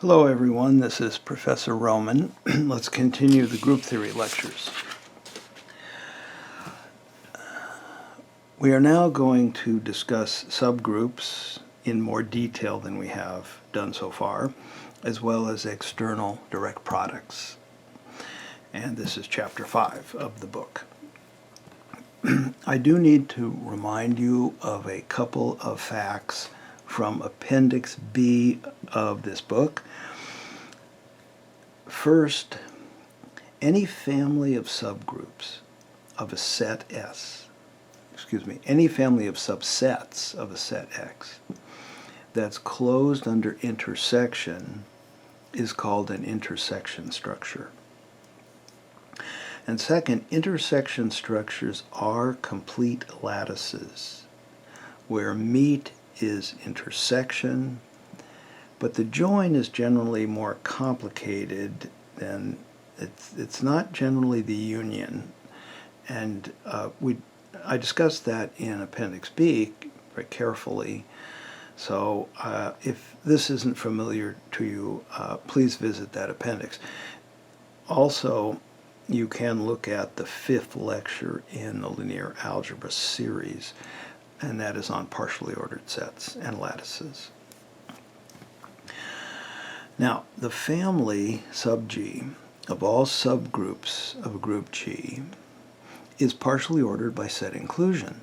Hello everyone, this is Professor Roman. Let's continue the group theory lectures. We are now going to discuss subgroups in more detail than we have done so far, as well as external direct products. And this is chapter 5 of the book. I do need to remind you of a couple of facts from Appendix B of this book. First, any family of subgroups of a set any family of subsets of a set X that's closed under intersection is called an intersection structure. And second, intersection structures are complete lattices where meet is intersection, but the join is generally more complicated than, it's not generally the union. And I discussed that in Appendix B very carefully. So if this isn't familiar to you, please visit that appendix. Also, you can look at the 5th lecture in the linear algebra series, and that is on partially ordered sets and lattices. Now, the family sub G of all subgroups of a group G is partially ordered by set inclusion.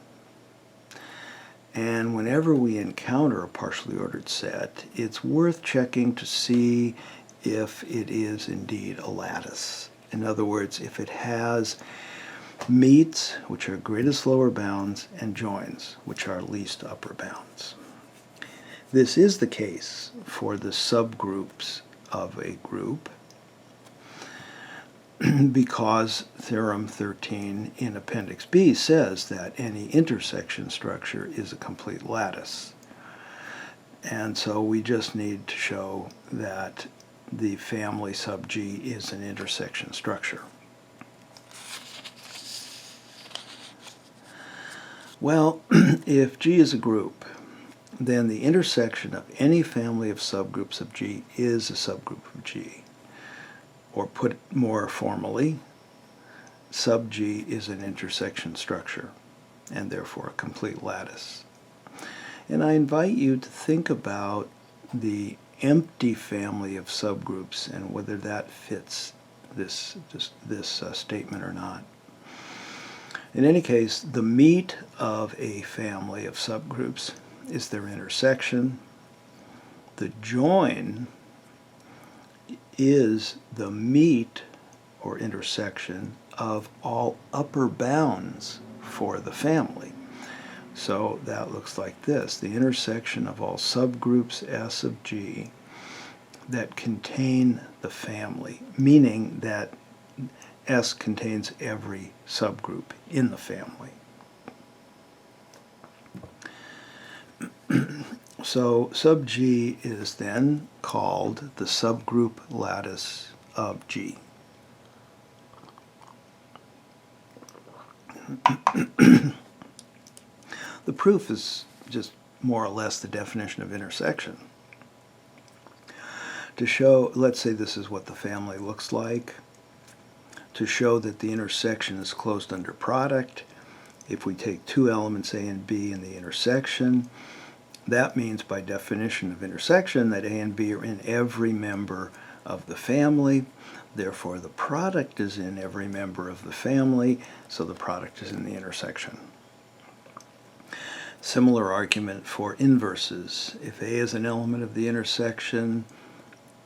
And whenever we encounter a partially ordered set, it's worth checking to see if it is indeed a lattice. In other words, if it has meets, which are greatest lower bounds, and joins, which are least upper bounds. This is the case for the subgroups of a group because Theorem 13 in Appendix B says that any intersection structure is a complete lattice. And so we just need to show that the family sub G is an intersection structure. Well, if G is a group, then the intersection of any family of subgroups of G is a subgroup of G. Or put more formally, sub G is an intersection structure and therefore a complete lattice. And I invite you to think about the empty family of subgroups and whether that fits this statement or not. In any case, the meet of a family of subgroups is their intersection. The join is the meet or intersection of all upper bounds for the family. So that looks like this: the intersection of all subgroups S of G that contain the family, meaning that S contains every subgroup in the family. So sub G is then called the subgroup lattice of G. The proof is just more or less the definition of intersection. To show, let's say this is what the family looks like. To show that the intersection is closed under product, if we take two elements A and B in the intersection, that means by definition of intersection that A and B are in every member of the family. Therefore, the product is in every member of the family, so the product is in the intersection. Similar argument for inverses. If A is an element of the intersection,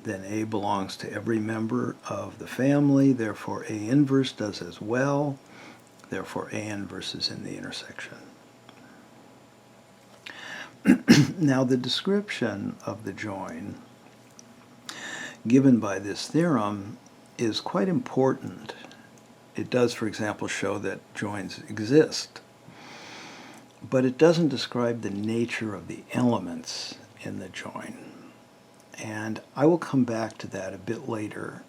then A belongs to every member of the family. Therefore, A inverse does as well. Therefore, A inverse is in the intersection. Now, the description of the join given by this theorem is quite important. It does, for example, show that joins exist, but it doesn't describe the nature of the elements in the join. And I will come back to that a bit later,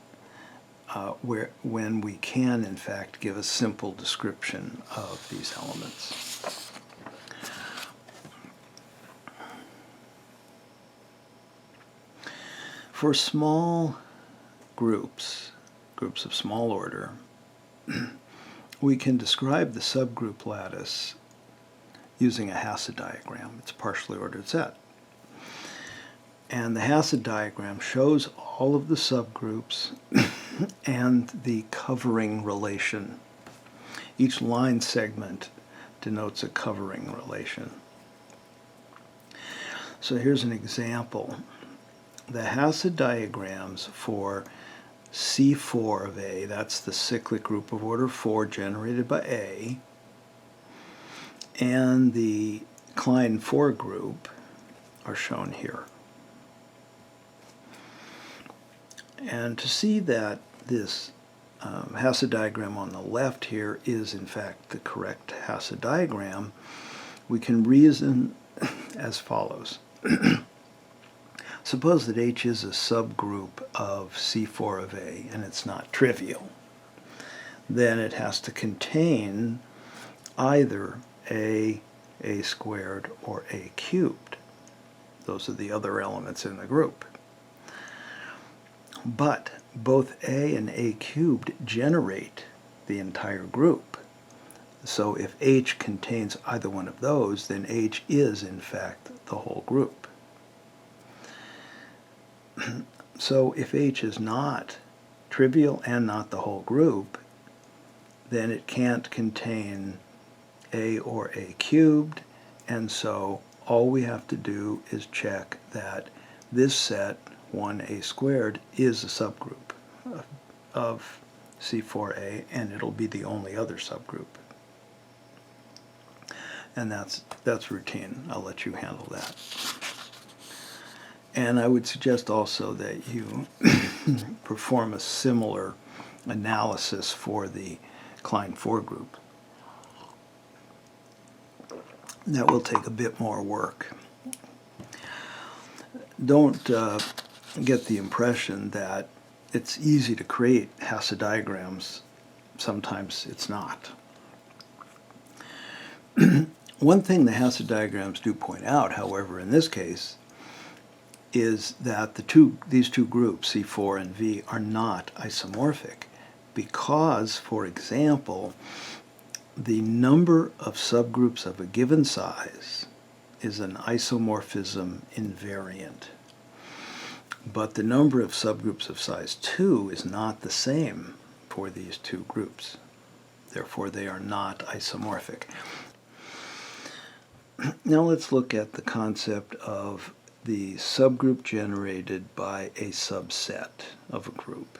when we can, in fact, give a simple description of these elements. For small groups of small order, we can describe the subgroup lattice using a Hasse diagram. It's a partially ordered set. And the Hasse diagram shows all of the subgroups and the covering relation. Each line segment denotes a covering relation. So here's an example. The Hasse diagrams for C4 of A, that's the cyclic group of order 4 generated by A, and the Klein 4 group are shown here. And to see that this Hasse diagram on the left here is in fact the correct Hasse diagram, we can reason as follows. Suppose that H is a subgroup of C4 of A, and it's not trivial. Then it has to contain either A squared, or A cubed. Those are the other elements in the group. But both A and A cubed generate the entire group. So if H contains either one of those, then H is in fact the whole group. So if H is not trivial and not the whole group, then it can't contain A or A cubed, and so all we have to do is check that this set, 1A squared, is a subgroup of C4A, and it'll be the only other subgroup. And that's routine. I'll let you handle that. And I would suggest also that you perform a similar analysis for the Klein 4 group. That will take a bit more work. Don't get the impression that it's easy to create Hasse diagrams. Sometimes it's not. One thing the Hasse diagrams do point out, however, in this case, is that these two groups, C4 and V, are not isomorphic because, for example, the number of subgroups of a given size is an isomorphism invariant. But the number of subgroups of size 2 is not the same for these two groups. Therefore, they are not isomorphic. Now let's look at the concept of the subgroup generated by a subset of a group.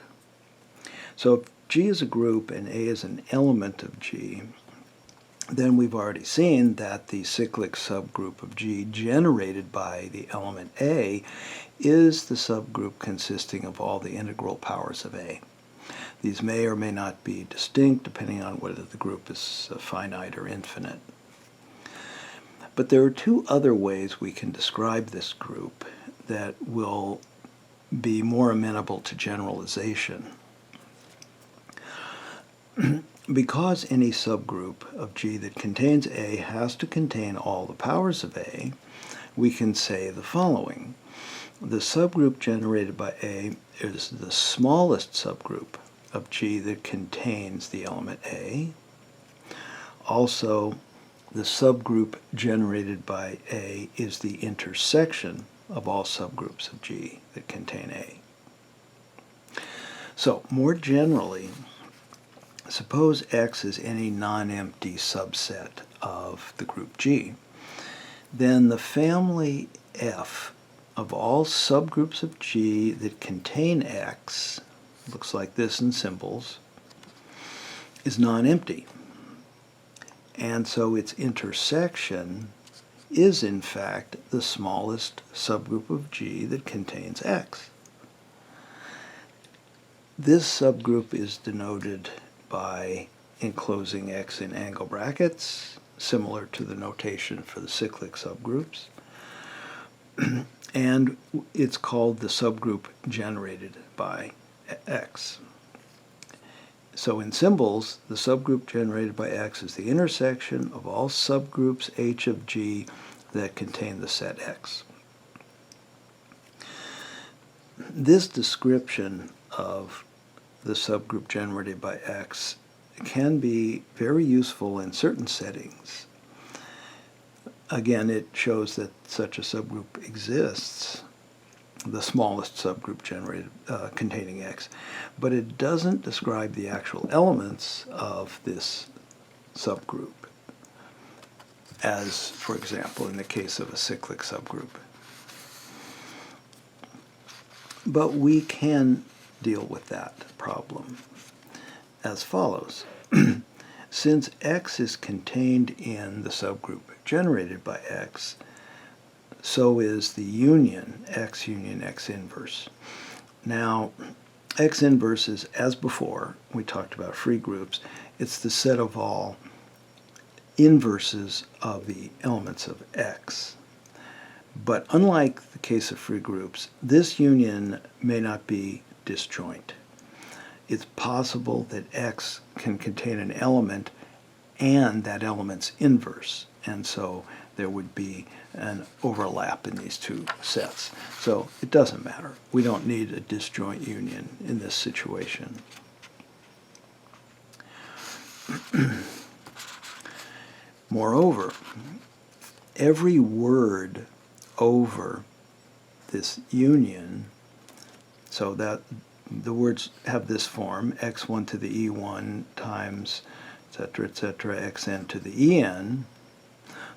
So if G is a group and A is an element of G, then we've already seen that the cyclic subgroup of G generated by the element A is the subgroup consisting of all the integral powers of A. These may or may not be distinct depending on whether the group is finite or infinite. But there are two other ways we can describe this group that will be more amenable to generalization. Because any subgroup of G that contains A has to contain all the powers of A, we can say the following. The subgroup generated by A is the smallest subgroup of G that contains the element A. Also, the subgroup generated by A is the intersection of all subgroups of G that contain A. So, more generally, suppose X is any non-empty subset of the group G. Then the family F of all subgroups of G that contain X, looks like this in symbols, is non-empty. And so its intersection is in fact the smallest subgroup of G that contains X. This subgroup is denoted by enclosing X in angle brackets, similar to the notation for the cyclic subgroups. And it's called the subgroup generated by X. So in symbols, the subgroup generated by X is the intersection of all subgroups H of G that contain the set X. this description of the subgroup generated by X can be very useful in certain settings. Again, it shows that such a subgroup exists, the smallest subgroup generated containing X, but it doesn't describe the actual elements of this subgroup, as, for example, in the case of a cyclic subgroup. But we can deal with that problem as follows. Since X is contained in the subgroup generated by X, so is the union X inverse. Now, X inverse is, as before, we talked about free groups, it's the set of all inverses of the elements of X. But unlike the case of free groups, this union may not be disjoint. It's possible that X can contain an element and that element's inverse, and so there would be an overlap in these two sets. So it doesn't matter. We don't need a disjoint union in this situation. Moreover, every word over this union, so that the words have this form, x1 to the e1 times, etc., xn to the en.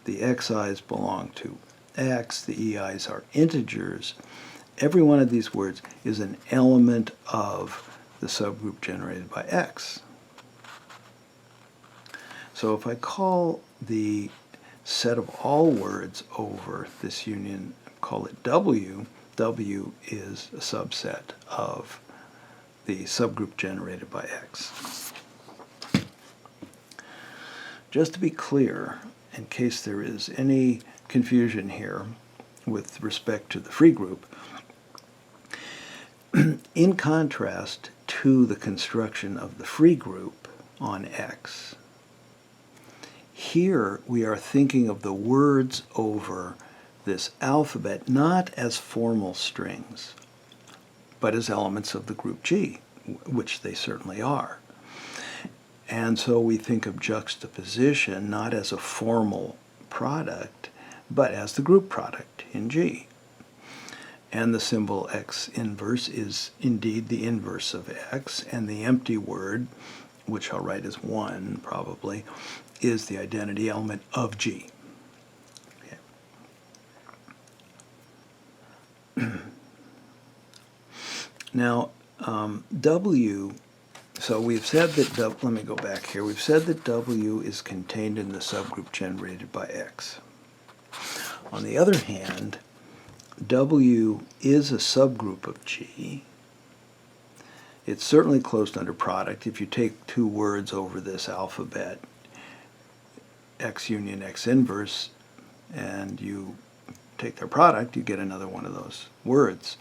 The xi's belong to x, the ei's are integers. Every one of these words is an element of the subgroup generated by X. So if I call the set of all words over this union, call it W, W is a subset of the subgroup generated by X. Just to be clear, in case there is any confusion here with respect to the free group, in contrast to the construction of the free group on X, here we are thinking of the words over this alphabet not as formal strings, but as elements of the group G, which they certainly are. And so we think of juxtaposition not as a formal product, but as the group product in G. And the symbol X inverse is indeed the inverse of X, and the empty word, which I'll write as 1 probably, is the identity element of G. Okay. Now, W, so we've said that, let me go back here, we've said that W is contained in the subgroup generated by X. On the other hand, W is a subgroup of G. It's certainly closed under product. If you take two words over this alphabet, X union X inverse, and you take their product, you get another one of those words.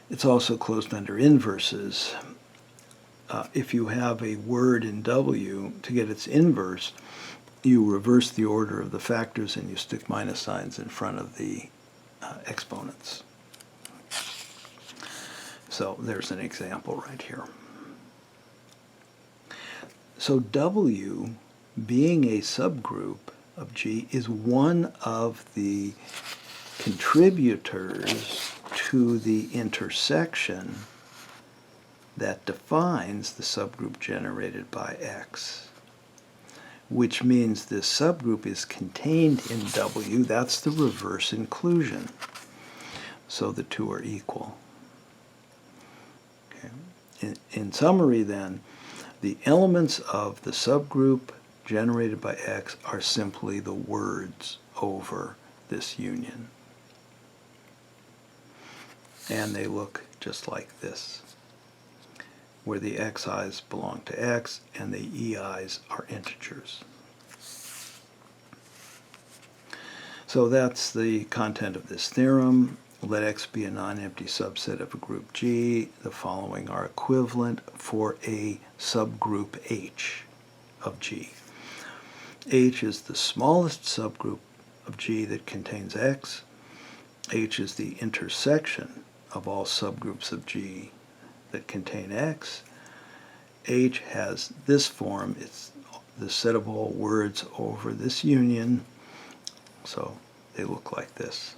It's also closed under inverses. If you have a word in W, to get its inverse, you reverse the order of the factors and you stick minus signs in front of the exponents. So there's an example right here. So W, being a subgroup of G, is one of the contributors to the intersection that defines the subgroup generated by X, which means this subgroup is contained in W. That's the reverse inclusion. So the two are equal. Okay. In summary then, the elements of the subgroup generated by X are simply the words over this union. And they look just like this, where the xi's belong to X and the ei's are integers. So that's the content of this theorem. Let X be a non-empty subset of a group G. The following are equivalent for a subgroup H of G. H is the smallest subgroup of G that contains X. H is the intersection of all subgroups of G that contain X. H has this form. It's the set of all words over this union. So they look like this.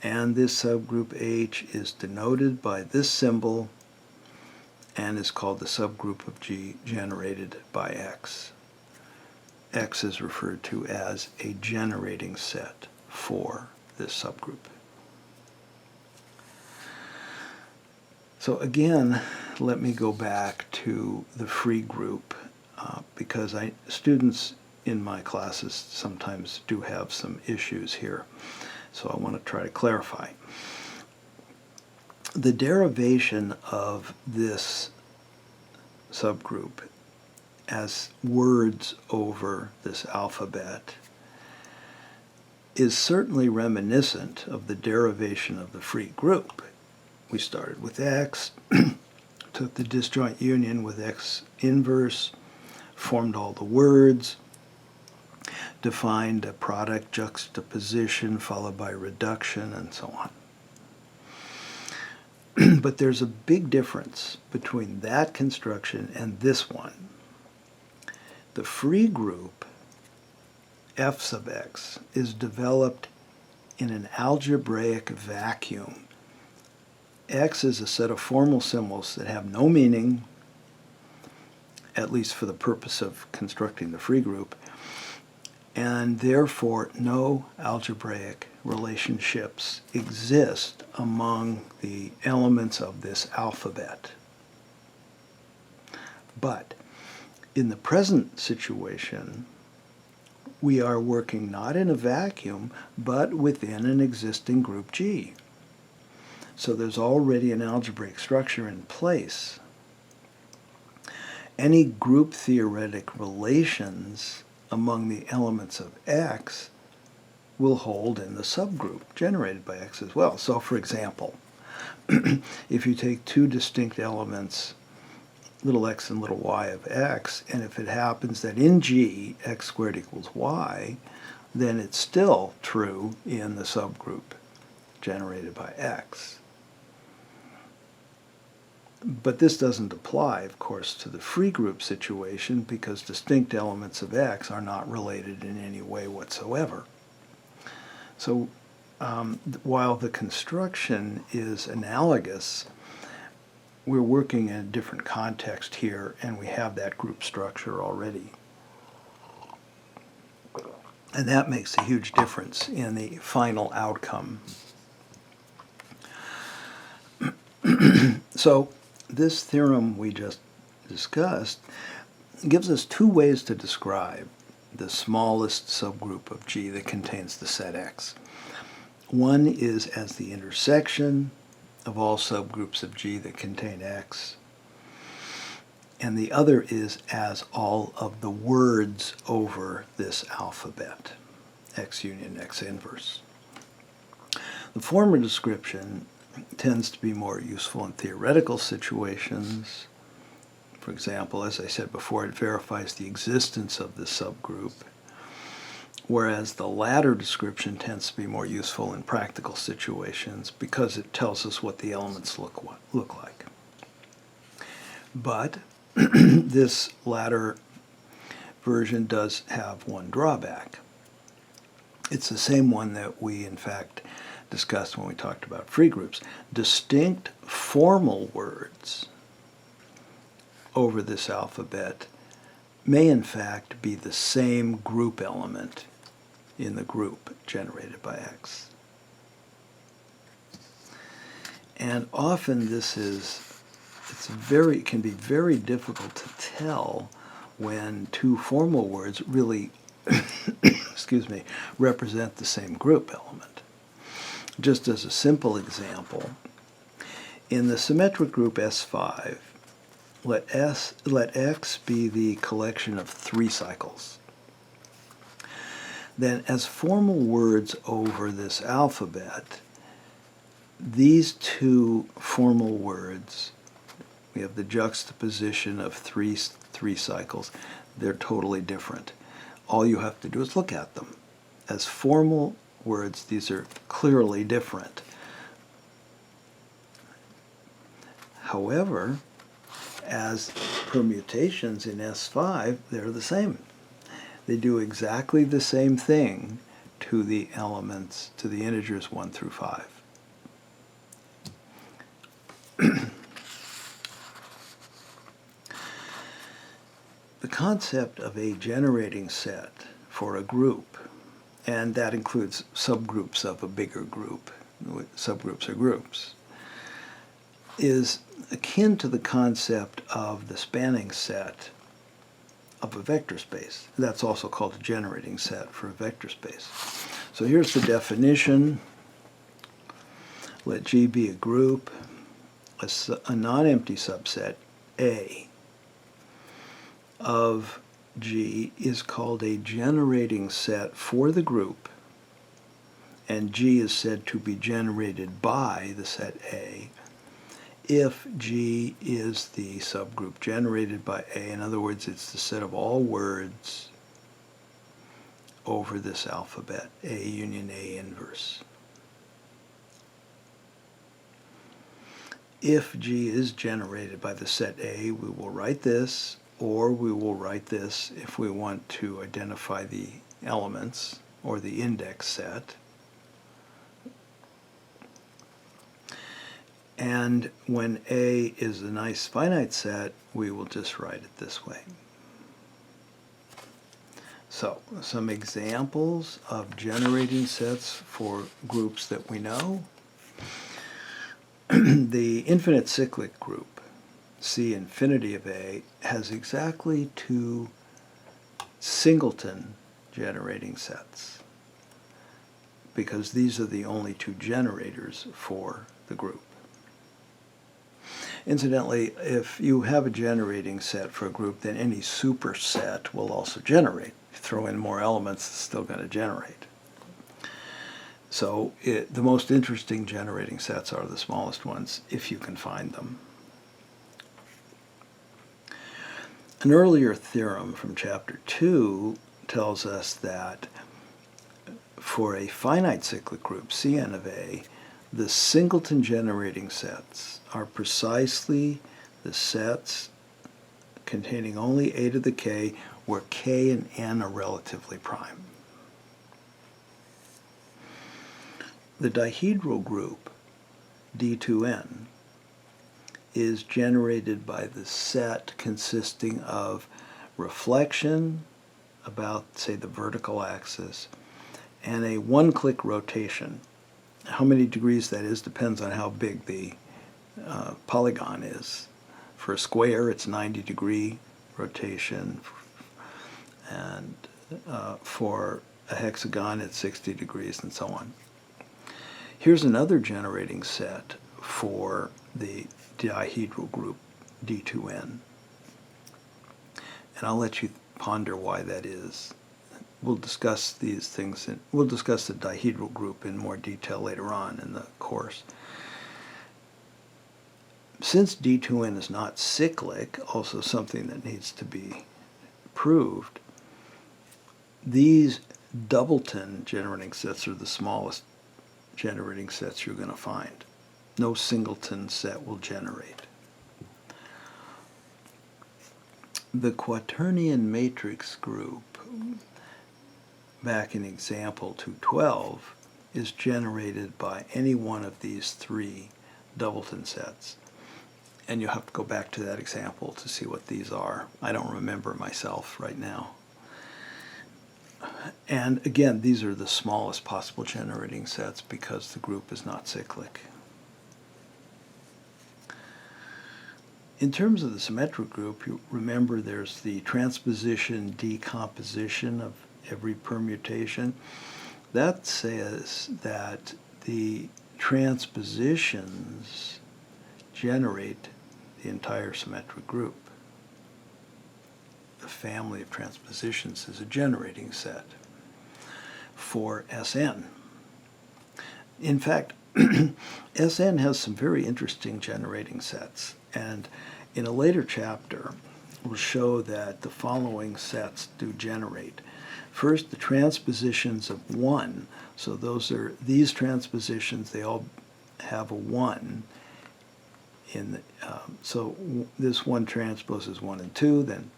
And this subgroup H is denoted by this symbol and is called the subgroup of G generated by X. X is referred to as a generating set for this subgroup. So again, let me go back to the free group because students in my classes sometimes do have some issues here. So I want to try to clarify. The derivation of this subgroup as words over this alphabet is certainly reminiscent of the derivation of the free group. We started with X, took the disjoint union with X inverse, formed all the words, defined a product juxtaposition followed by reduction, and so on. But there's a big difference between that construction and this one. The free group, f sub x, is developed in an algebraic vacuum. X is a set of formal symbols that have no meaning, at least for the purpose of constructing the free group, and therefore no algebraic relationships exist among the elements of this alphabet. But in the present situation, we are working not in a vacuum, but within an existing group G. So there's already an algebraic structure in place. Any group theoretic relations among the elements of X will hold in the subgroup generated by X as well. So for example, if you take two distinct elements, little x and little y of X, and if it happens that in G, X squared equals Y, then it's still true in the subgroup generated by X. But this doesn't apply, of course, to the free group situation because distinct elements of X are not related in any way whatsoever. So while the construction is analogous, we're working in a different context here, and we have that group structure already. And that makes a huge difference in the final outcome. So this theorem we just discussed gives us two ways to describe the smallest subgroup of G that contains the set X. One is as the intersection of all subgroups of G that contain X, and the other is as all of the words over this alphabet, X union X inverse. The former description tends to be more useful in theoretical situations. For example, as I said before, it verifies the existence of the subgroup, whereas the latter description tends to be more useful in practical situations because it tells us what the elements look like. But this latter version does have one drawback. It's the same one that we, in fact, discussed when we talked about free groups. Distinct formal words over this alphabet may in fact be the same group element in the group generated by X. And often it can be very difficult to tell when two formal words really represent the same group element. Just as a simple example, in the symmetric group S5, let X be the collection of 3 cycles. Then as formal words over this alphabet, these two formal words, we have the juxtaposition of three cycles, they're totally different. All you have to do is look at them. As formal words, these are clearly different. However, as permutations in S5, they're the same. They do exactly the same thing to the elements, to the integers 1 through 5. The concept of a generating set for a group, and that includes subgroups of a bigger group, subgroups are groups, is akin to the concept of the spanning set of a vector space. That's also called a generating set for a vector space. So here's the definition. Let G be a group, a non-empty subset, A, of G is called a generating set for the group, and G is said to be generated by the set A if G is the subgroup generated by A. In other words, it's the set of all words over this alphabet, A union A inverse. If G is generated by the set A, we will write this, or we will write this if we want to identify the elements or the index set. And when A is a nice finite set, we will just write it this way. So, some examples of generating sets for groups that we know. The infinite cyclic group, C infinity of A, has exactly two singleton generating sets, because these are the only two generators for the group. Incidentally, if you have a generating set for a group, then any superset will also generate. If you throw in more elements, it's still going to generate. So the most interesting generating sets are the smallest ones, if you can find them. An earlier theorem from Chapter 2 tells us that for a finite cyclic group, Cn of A, the singleton generating sets are precisely the sets containing only A to the K where K and N are relatively prime. The dihedral group, D2N, is generated by the set consisting of reflection about, say, the vertical axis and a one-click rotation. How many degrees that is depends on how big the polygon is. For a square, it's 90-degree rotation, and for a hexagon, it's 60 degrees, and so on. Here's another generating set for the dihedral group, D2N. And I'll let you ponder why that is. We'll discuss these things, we'll discuss the dihedral group in more detail later on in the course. Since D2N is not cyclic, also something that needs to be proved, these doubleton generating sets are the smallest generating sets you're going to find. No singleton set will generate. The quaternion matrix group, back in example 212, is generated by any one of these three doubleton sets. And you'll have to go back to that example to see what these are. I don't remember myself right now. And again, these are the smallest possible generating sets because the group is not cyclic. In terms of the symmetric group, you remember there's the transposition decomposition of every permutation. That says that the transpositions generate the entire symmetric group. The family of transpositions is a generating set for Sn. In fact, Sn has some very interesting generating sets, and in a later chapter we'll show that the following sets do generate. First, the transpositions of 1. So these transpositions, they all have a 1 So this 1 transpose is 1 and 2, then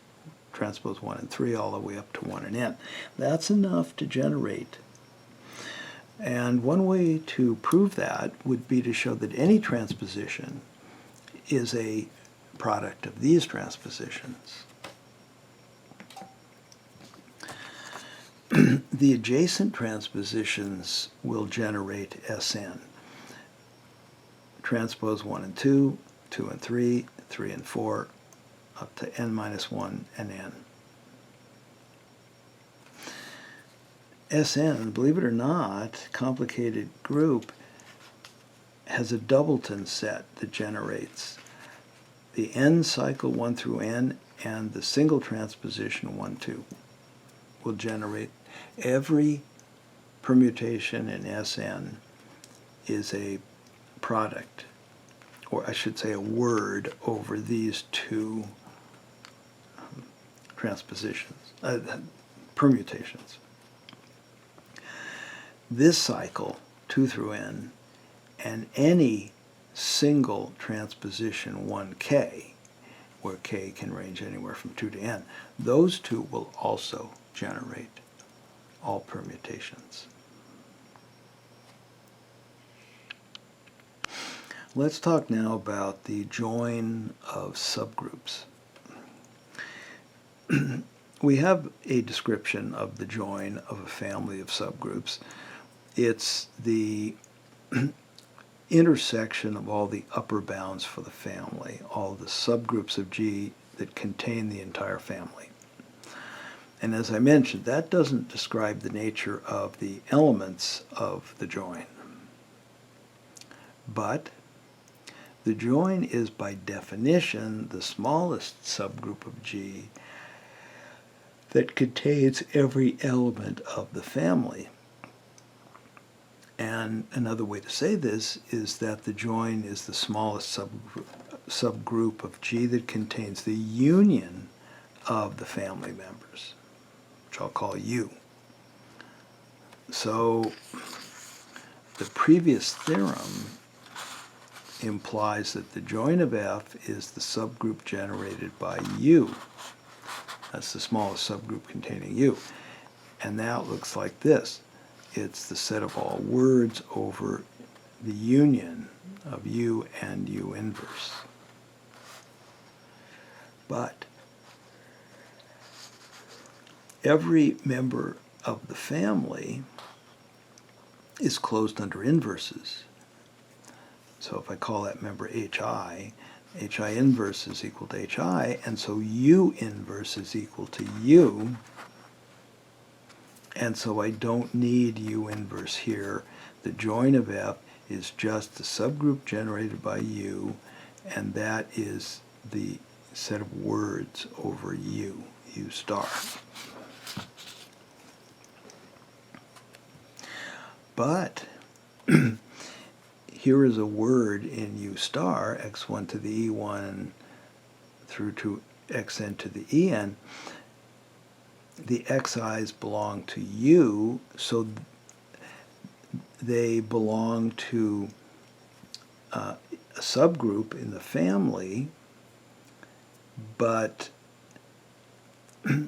transpose 1 and 3 all the way up to 1 and n. That's enough to generate. And one way to prove that would be to show that any transposition is a product of these transpositions. The adjacent transpositions will generate Sn. Transpose 1 and 2, 2 and 3, 3 and 4, up to n minus 1 and n. Sn, believe it or not, complicated group, has a doubleton set that generates the n cycle 1 through n and the single transposition 1, 2 will generate. Every permutation in Sn is a product, or I should say a word, over these two permutations. This cycle, 2 through n, and any single transposition 1k, where k can range anywhere from 2 to n, those two will also generate all permutations. Let's talk now about the join of subgroups. We have a description of the join of a family of subgroups. It's the intersection of all the upper bounds for the family, all the subgroups of G that contain the entire family. And as I mentioned, that doesn't describe the nature of the elements of the join. But the join is by definition the smallest subgroup of G that contains every element of the family. And another way to say this is that the join is the smallest subgroup of G that contains the union of the family members, which I'll call U. So the previous theorem implies that the join of F is the subgroup generated by U. That's the smallest subgroup containing U. And now it looks like this. It's the set of all words over the union of U and U inverse. But every member of the family is closed under inverses. So if I call that member HI, HI inverse is equal to HI, and so U inverse is equal to U, and so I don't need U inverse here. The join of F is just the subgroup generated by U, and that is the set of words over U, U star. But here is a word in U star, x1 to the e1 through to xn to the en. The xi's belong to U, so they belong to a subgroup in the family, but the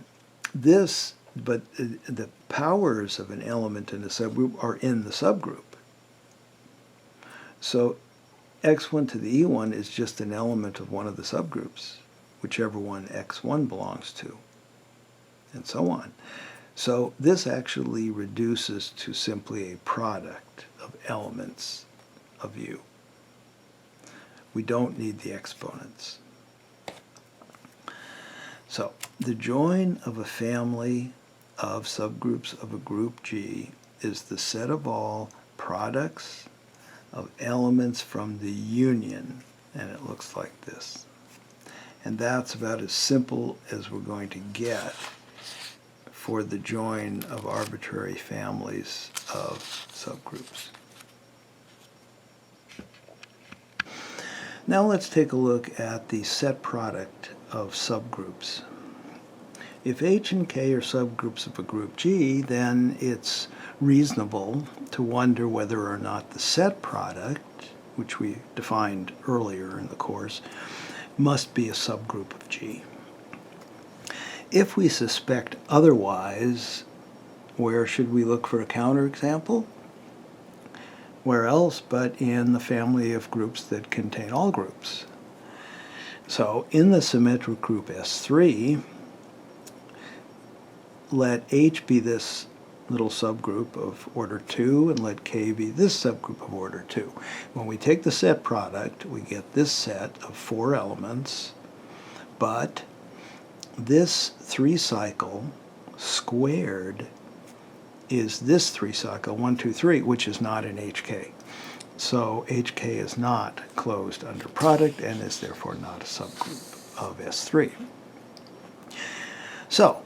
powers of an element in a subgroup are in the subgroup. So x1 to the e1 is just an element of one of the subgroups, whichever one x1 belongs to, and so on. So this actually reduces to simply a product of elements of U. We don't need the exponents. So the join of a family of subgroups of a group G is the set of all products of elements from the union, and it looks like this. And that's about as simple as we're going to get for the join of arbitrary families of subgroups. Now let's take a look at the set product of subgroups. If H and K are subgroups of a group G, then it's reasonable to wonder whether or not the set product which we defined earlier in the course, must be a subgroup of G. If we suspect otherwise, where should we look for a counterexample? Where else but in the family of groups that contain all groups? So in the symmetric group S3, let H be this little subgroup of order 2, and let K be this subgroup of order 2. When we take the set product, we get this set of 4 elements, but this 3-cycle squared is this 3-cycle, 1, 2, 3, which is not in HK. So HK is not closed under product and is therefore not a subgroup of S3. So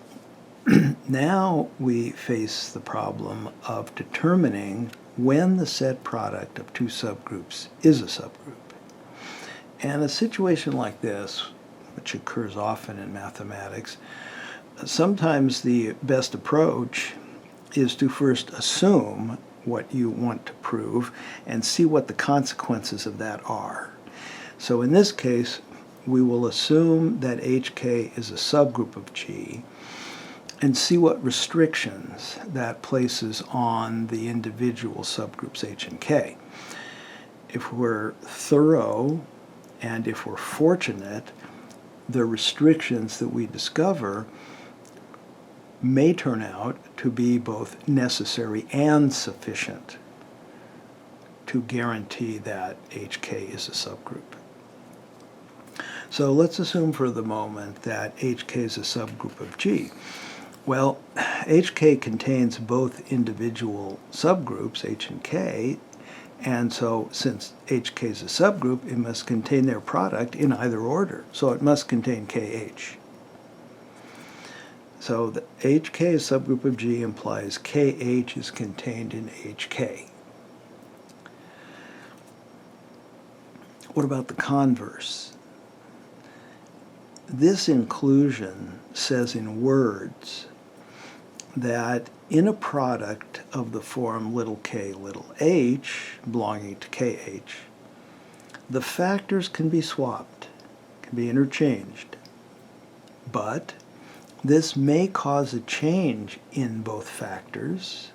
now we face the problem of determining when the set product of 2 subgroups is a subgroup. And a situation like this, which occurs often in mathematics, sometimes the best approach is to first assume what you want to prove and see what the consequences of that are. So in this case, we will assume that HK is a subgroup of G and see what restrictions that places on the individual subgroups H and K. If we're thorough and if we're fortunate, the restrictions that we discover may turn out to be both necessary and sufficient to guarantee that HK is a subgroup. So let's assume for the moment that HK is a subgroup of G. Well, HK contains both individual subgroups, H and K, and so since HK is a subgroup, it must contain their product in either order. So it must contain KH. So the HK is a subgroup of G implies KH is contained in HK. What about the converse? This inclusion says in words that in a product of the form little k, little h, belonging to KH, the factors can be swapped, can be interchanged, but this may cause a change in both factors,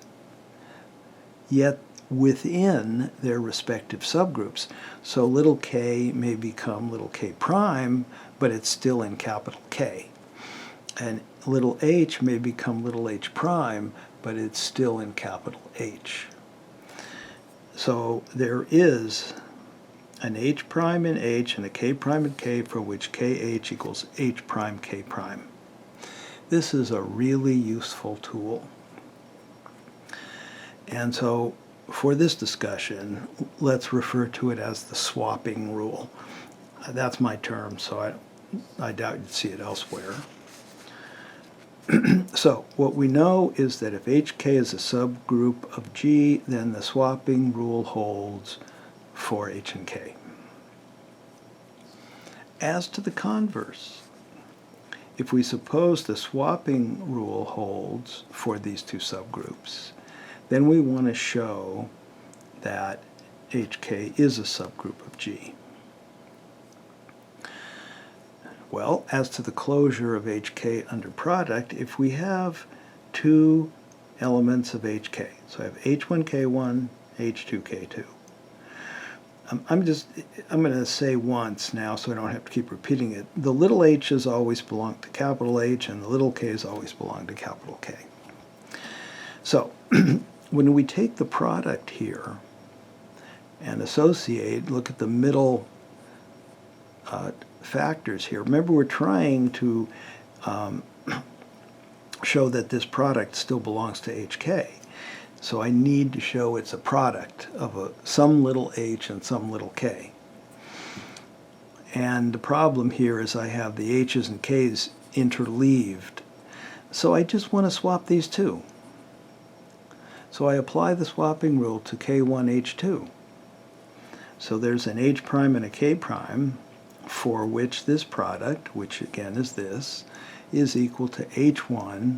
yet within their respective subgroups. So little k may become little k prime, but it's still in capital K. And little h may become little h prime, but it's still in capital H. So there is an h prime in H and a k prime in K for which KH equals h prime k prime. This is a really useful tool. And so for this discussion, let's refer to it as the swapping rule. That's my term, so I doubt you'd see it elsewhere. So what we know is that if HK is a subgroup of G, then the swapping rule holds for H and K. As to the converse, if we suppose the swapping rule holds for these 2 subgroups, then we want to show that HK is a subgroup of G. Well, as to the closure of HK under product, if we have 2 elements of HK, so I have H1K1, H2K2. I'm going to say once now so I don't have to keep repeating it. The little h's always belong to capital H and the little k's always belong to capital K. So when we take the product here and associate, look at the middle factors here. Remember, we're trying to show that this product still belongs to HK. So I need to show it's a product of some little h and some little k. And the problem here is I have the h's and k's interleaved. So I just want to swap these 2. So I apply the swapping rule to K1, H2. So there's an H prime and a K prime for which this product, which again is this, is equal to H1,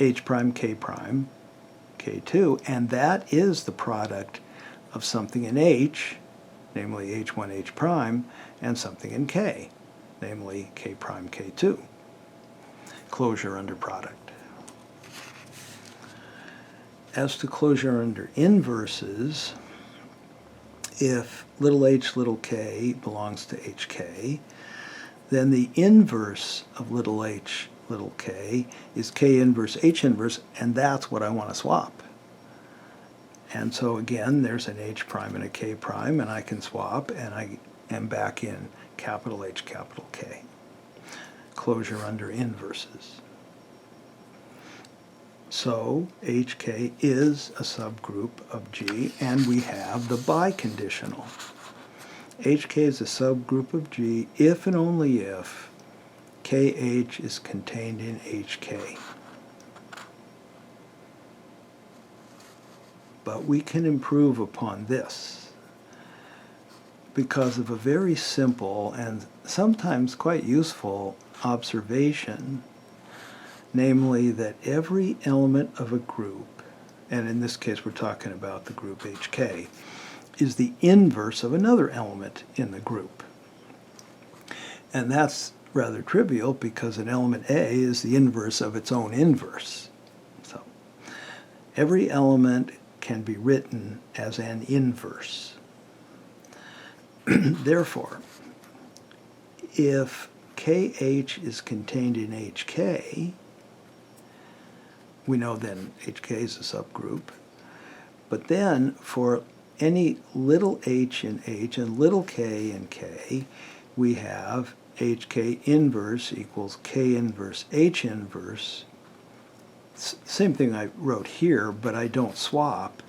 H prime, K2, and that is the product of something in H namely H1, H prime, and something in K, namely K prime, K2. Closure under product. As to closure under inverses, if little h little k belongs to hk, then the inverse of little h little k is k inverse h inverse, and that's what I want to swap. And so again, there's an h prime and a k prime, and I can swap, and I am back in capital H, capital K. Closure under inverses. So HK is a subgroup of G, and we have the biconditional. HK is a subgroup of G if and only if KH is contained in HK. But we can improve upon this because of a very simple and sometimes quite useful observation, namely that every element of a group, and in this case we're talking about the group HK, is the inverse of another element in the group. And that's rather trivial because an element A is the inverse of its own inverse. So every element can be written as an inverse. Therefore, if KH is contained in HK, we know then HK is a subgroup. But then for any little h in H and little k in K, we have HK inverse equals K inverse H inverse. Same thing I wrote here, but I don't swap.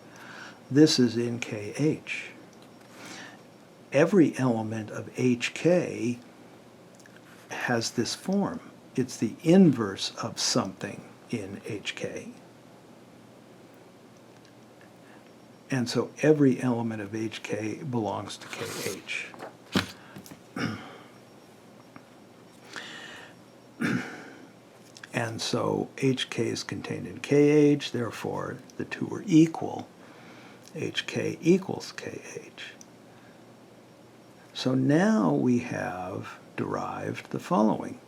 This is in KH. Every element of HK has this form. It's the inverse of something in HK. And so every element of HK belongs to KH. And so HK is contained in KH, therefore the two are equal. HK equals KH. So now we have derived the following.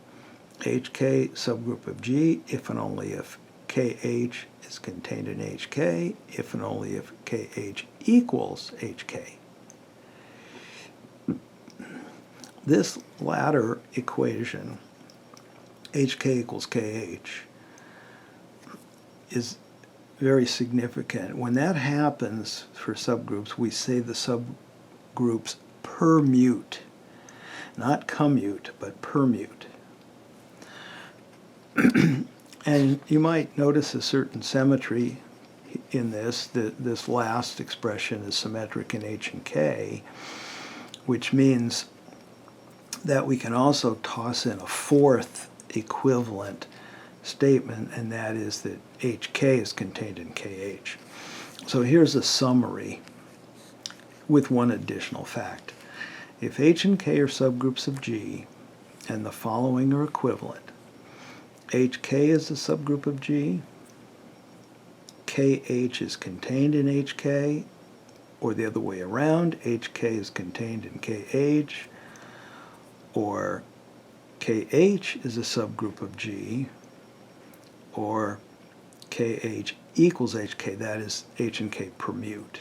HK subgroup of G if and only if KH is contained in HK, if and only if KH equals HK. This latter equation, HK equals KH, is very significant. When that happens for subgroups, we say the subgroups permute, not commute, but permute. And you might notice a certain symmetry in this. This last expression is symmetric in H and K, which means that we can also toss in a fourth equivalent statement, and that is that HK is contained in KH. So here's a summary with one additional fact. If H and K are subgroups of G, and the following are equivalent, HK is a subgroup of G, KH is contained in HK, or the other way around, HK is contained in KH, or KH is a subgroup of G, or KH equals HK, that is, H and K permute.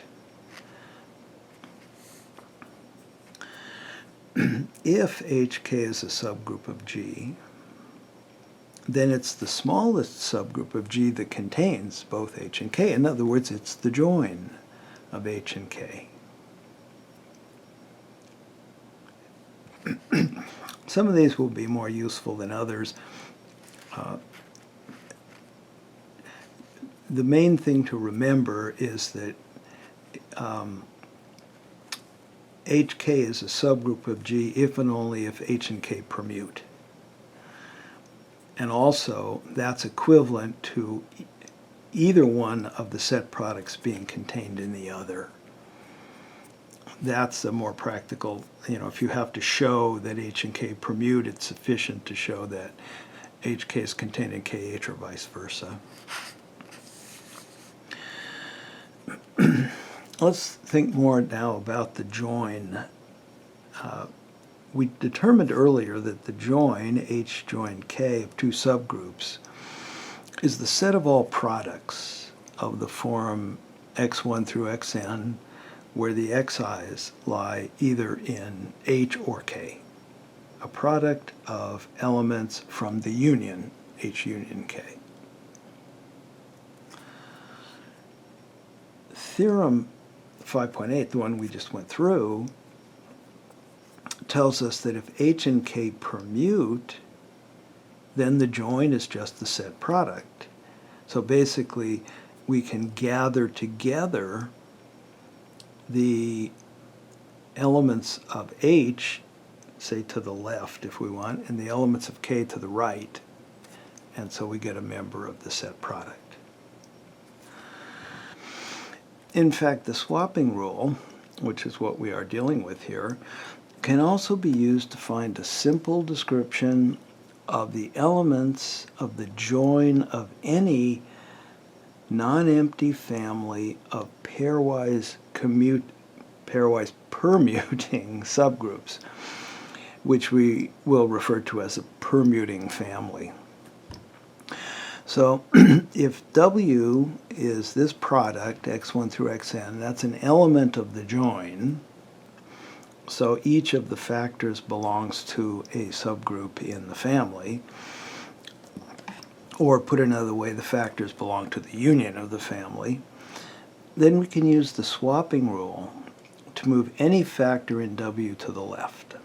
If HK is a subgroup of G, then it's the smallest subgroup of G that contains both H and K. In other words, it's the join of H and K. Some of these will be more useful than others. The main thing to remember is that HK is a subgroup of G if and only if H and K permute. And also, that's equivalent to either one of the set products being contained in the other. That's a more practical, if you have to show that H and K permute, it's sufficient to show that HK is contained in KH or vice versa. let's think more now about the join. We determined earlier that the join, H join K, of two subgroups is the set of all products of the form x1 through xn, where the xi's lie either in H or K, a product of elements from the union, H union K. Theorem 5.8, the one we just went through, tells us that if H and K permute, then the join is just the set product. So basically, we can gather together the elements of H, say to the left if we want, and the elements of K to the right, and so we get a member of the set product. In fact, the swapping rule, which is what we are dealing with here, can also be used to find a simple description of the elements of the join of any non-empty family of pairwise permuting subgroups, which we will refer to as a permuting family. So if W is this product, x1 through xn, that's an element of the join. So each of the factors belongs to a subgroup in the family. Or put another way, the factors belong to the union of the family. Then we can use the swapping rule to move any factor in W to the left.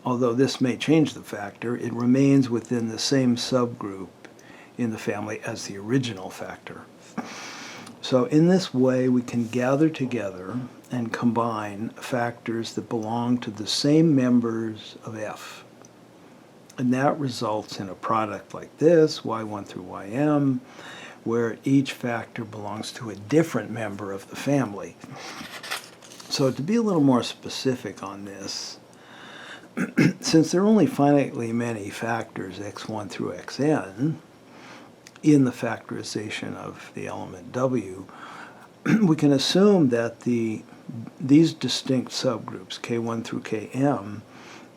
Although this may change the factor, it remains within the same subgroup in the family as the original factor. So in this way, we can gather together and combine factors that belong to the same members of F. And that results in a product like this, y1 through ym, where each factor belongs to a different member of the family. So to be a little more specific on this, since there are only finitely many factors, x1 through xn, in the factorization of the element W, we can assume that these distinct subgroups, K1 through Km,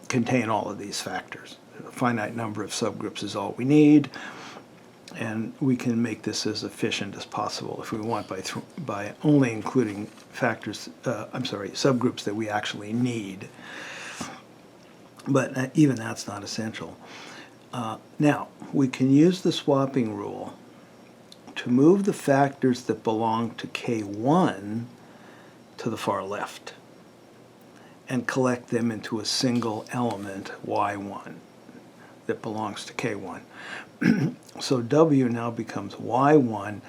contain all of these factors. A finite number of subgroups is all we need, and we can make this as efficient as possible if we want by only including subgroups that we actually need. But even that's not essential. Now, we can use the swapping rule to move the factors that belong to K1 to the far left and collect them into a single element, y1, that belongs to K1. So W now becomes y1.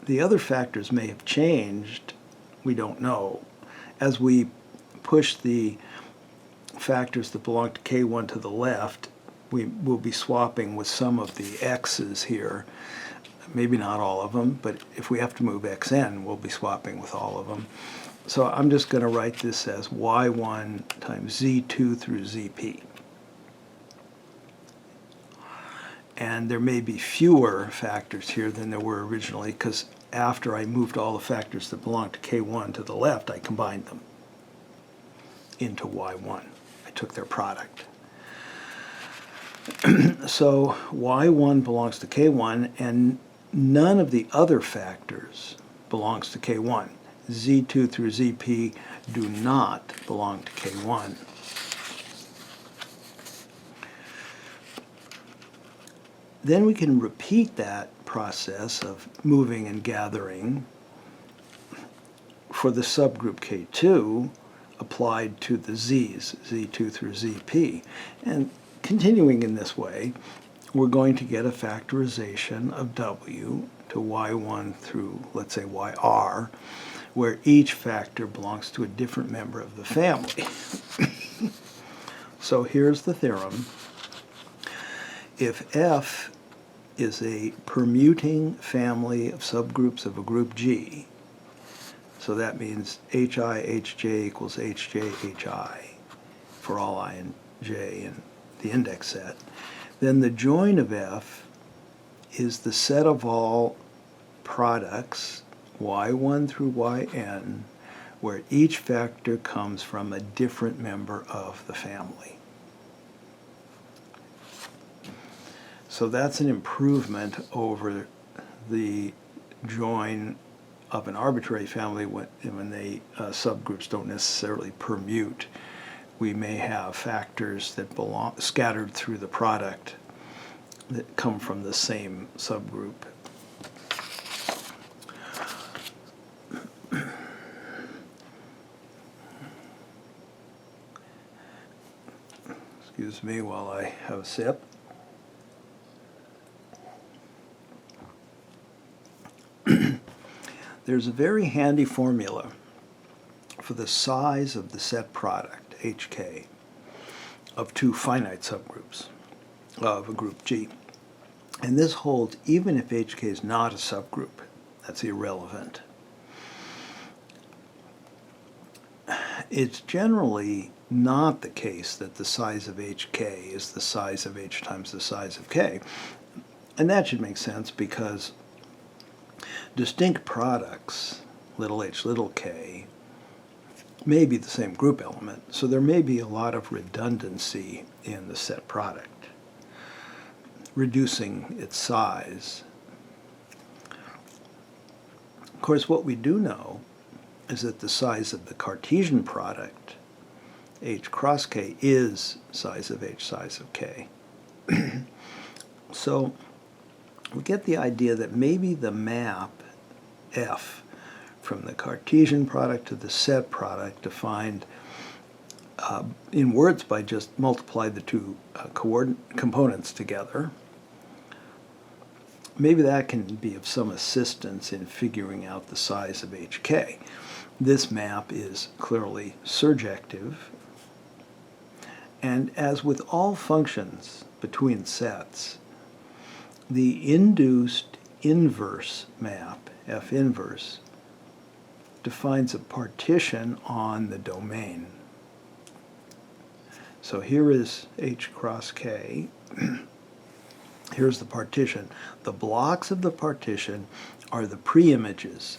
The other factors may have changed, we don't know. As we push the factors that belong to K1 to the left, we will be swapping with some of the x's here. Maybe not all of them, but if we have to move xn, we'll be swapping with all of them. So I'm just going to write this as y1 times z2 through zp. And there may be fewer factors here than there were originally, because after I moved all the factors that belong to K1 to the left, I combined them into y1. I took their product. So y1 belongs to K1, and none of the other factors belongs to K1. Z2 through Zp do not belong to K1. Then we can repeat that process of moving and gathering for the subgroup K2 applied to the Z's, Z2 through Zp. And continuing in this way, we're going to get a factorization of W to y1 through, let's say, yr, where each factor belongs to a different member of the family. So here's the theorem. If F is a permuting family of subgroups of a group G, so that means hi, hj equals hj, hi for all I and j in the index set, then the join of F is the set of all products y1 through yn, where each factor comes from a different member of the family. So that's an improvement over the join of an arbitrary family when the subgroups don't necessarily permute. We may have factors that belong scattered through the product that come from the same subgroup. Excuse me while I have a sip. There's a very handy formula for the size of the set product, HK, of two finite subgroups of a group G. And this holds even if HK is not a subgroup. That's irrelevant. It's generally not the case that the size of HK is the size of H times the size of K. And that should make sense because distinct products, little h, little k, may be the same group element, so there may be a lot of redundancy in the set product, reducing its size. Of course, what we do know is that the size of the Cartesian product, h cross k, is size of h, size of k. So we get the idea that maybe the map F from the Cartesian product to the set product defined in words by just multiply the two components together. Maybe that can be of some assistance in figuring out the size of HK. This map is clearly surjective, and as with all functions between sets, the induced inverse map, F inverse, defines a partition on the domain. So here is H cross K. Here's the partition. The blocks of the partition are the preimages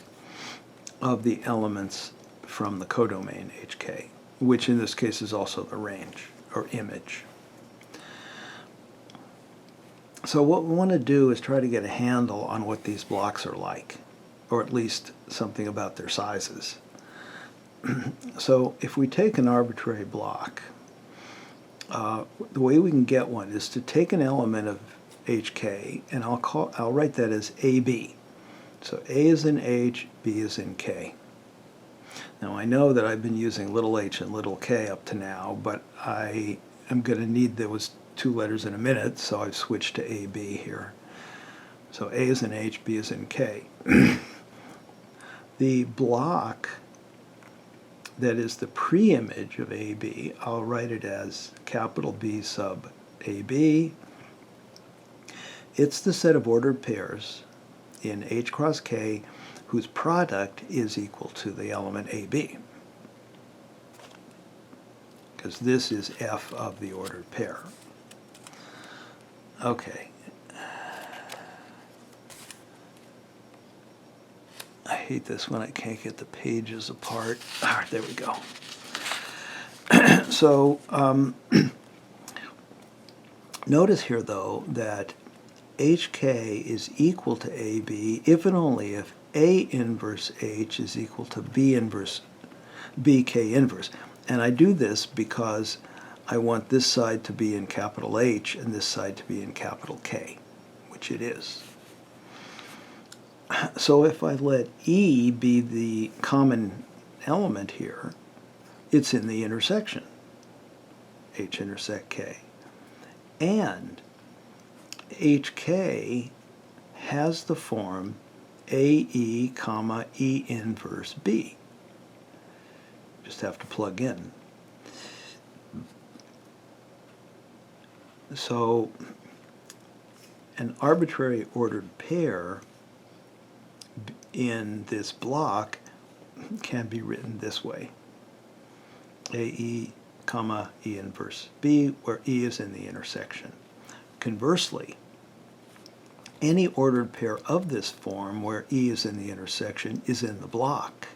of the elements from the codomain HK, which in this case is also the range, or image. So what we want to do is try to get a handle on what these blocks are like, or at least something about their sizes. So if we take an arbitrary block, the way we can get one is to take an element of HK, and I'll write that as AB. So A is in H, B is in K. Now I know that I've been using little h and little k up to now, but I am going to need those two letters in a minute, so I've switched to AB here. So A is in H, B is in K. The block that is the preimage of AB, I'll write it as capital B sub AB. It's the set of ordered pairs in H cross K whose product is equal to the element AB, because this is F of the ordered pair. Okay. I hate this when I can't get the pages apart. All right, there we go. So notice here, though, that HK is equal to AB if and only if A inverse H is equal to B inverse BK inverse. And I do this because I want this side to be in capital H and this side to be in capital K, which it is. So if I let E be the common element here, it's in the intersection, H intersect K. And HK has the form AE, comma, E inverse B. Just have to plug in. So an arbitrary ordered pair in this block can be written this way. AE, comma, E inverse B, where E is in the intersection. Conversely, any ordered pair of this form where E is in the intersection is in the block,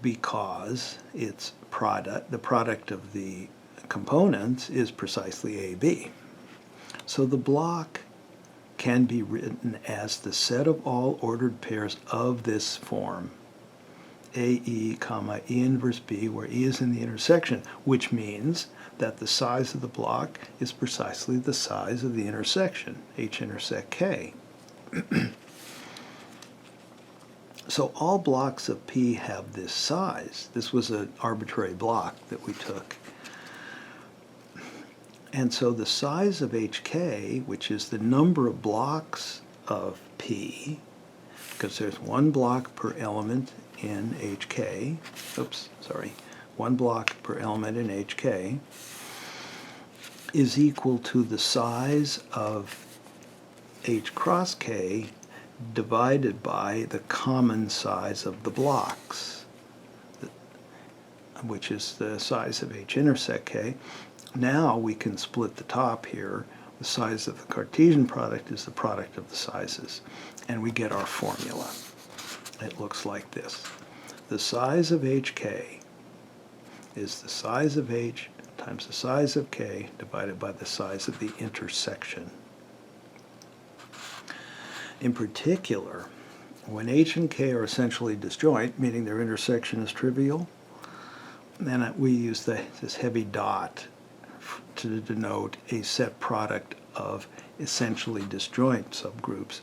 because its product, the product of the components, is precisely AB. So the block can be written as the set of all ordered pairs of this form, AE, comma, E inverse B, where E is in the intersection, which means that the size of the block is precisely the size of the intersection, H intersect K. So all blocks of P have this size. This was an arbitrary block that we took. And so the size of HK, which is the number of blocks of P, because there's one block per element in HK, one block per element in HK, is equal to the size of H cross K divided by the common size of the blocks, which is the size of H intersect K. Now we can split the top here. The size of the Cartesian product is the product of the sizes, and we get our formula. It looks like this. The size of HK is the size of H times the size of K divided by the size of the intersection. In particular, when H and K are essentially disjoint, meaning their intersection is trivial, then we use this heavy dot to denote a set product of essentially disjoint subgroups.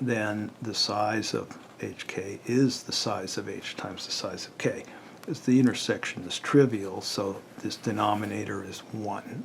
Then the size of HK is the size of H times the size of K. Because the intersection is trivial, so this denominator is 1.